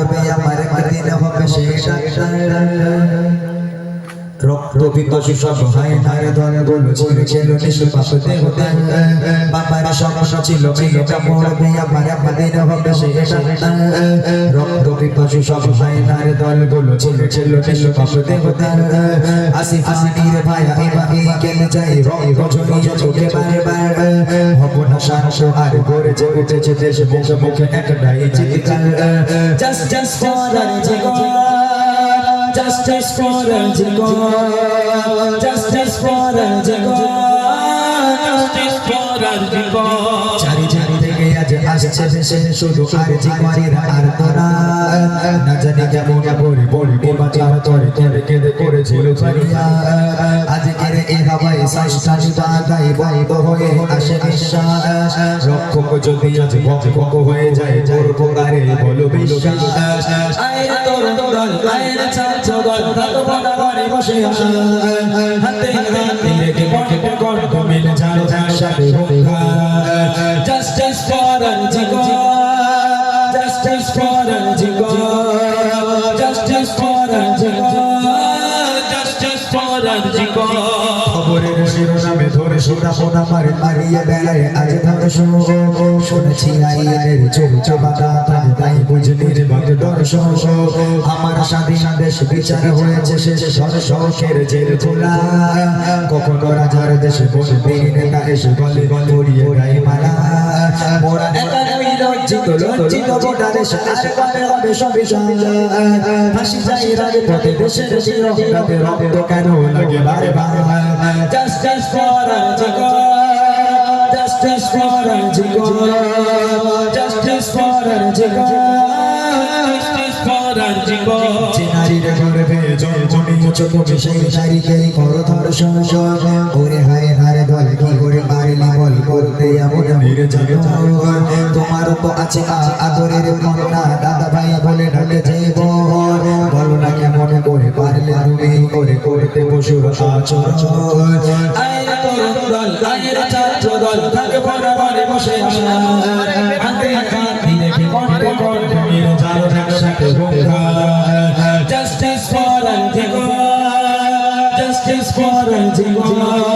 পড়বে আমার একদিন হবে সেটা রক্ত পিপাসু সব হায়নার দলগুলো ছিল ছিল নিষ্পাপ দেবতা বাবার সমস্যা ছিল মেয়েটা পড়বে আমার একদিন হবে সেটা রক্ত পিপাসু সব হায়নার দলগুলো ছিল ছিল নিষ্পাপ দেবতা আসিফ আসিফের ভাই এভাবে কেনে যাই রক্ত ঝরিয়ে চোখে বারবার হব না শান্ত আর গড়েছে উঠেছে দেশ মুখে একটাই চিৎকার justice for Justice for Antigua, justice for Antigua, justice for Antigua. Chari chari থেকে আজ আসছে দেশে শুধু আরজিগোয়ারিরা আর তোরা না জানি কেমন বলি বলি বাঁচার তরে তরে কেঁদে করেছিল ফারিয়া আজকের এই হাওয়ায় শ্বাসটানি বাঁধাই বন্ধ হয়ে আসে নিঃশ্বাস রক্ষক যদি আজ ভক্ত হয়ে যায় তোর পোকারে বলো বিশ্বাস আয়ের তোর দল আয়ের ছাত্র দল তাতো বড় ঘরে বসে হাতে হাতে রেখে বটে কর মিলে যাও যার সাথে হোকা Justice for Antigua, justice for Antigua, justice for Antigua, justice for Antigua. খবরের শিরোনামে ধরে সোনা ফোনা মারে মারিয়ে বেড়ায় আজ ধরে শুনেছি আইনের চোখ বাঁধা তাই বুঝলি রে ভক্ত দর্শন আমার স্বাধীন দেশ বিচার হয়েছে শেষ শখের জেল খোলা কখনো রাজার দেশে বসে বীর নেতা এসে বলে পড়িয়ে গায়ে মালা মোরা একা নই লজ্জিত গোটা দেশে আর হবে সবে ফাঁসি চাই রাজপথে দেশের শিরোনামে রক্ত কেন লাগে বারে বারে Justice for Antigua, justice for Antigua, justice for Antigua, justice for Antigua. চিনারির গর্ভে জন্মনি চোখে সেই তারিখে করো ধর্ষণ ওরে হায় হারে দল কি করে পারলি বল করতে এমন নির্যাতন তোমার তো আছে আদরের কন্যা দাদা ভাই বলে ঢাকে যাইব বলো না কেমন করে পারলে তুমি করে করতে পশুর আচরণ আয়ের তরুণ দল আয়ের ছাত্র দল থাকে বড় ঘরে বসে হাতে হাতে রেখে কণ্ঠে কণ্ঠে মিলে যাও যার সাথে হোকা Justice for Antigua, justice for Antigua.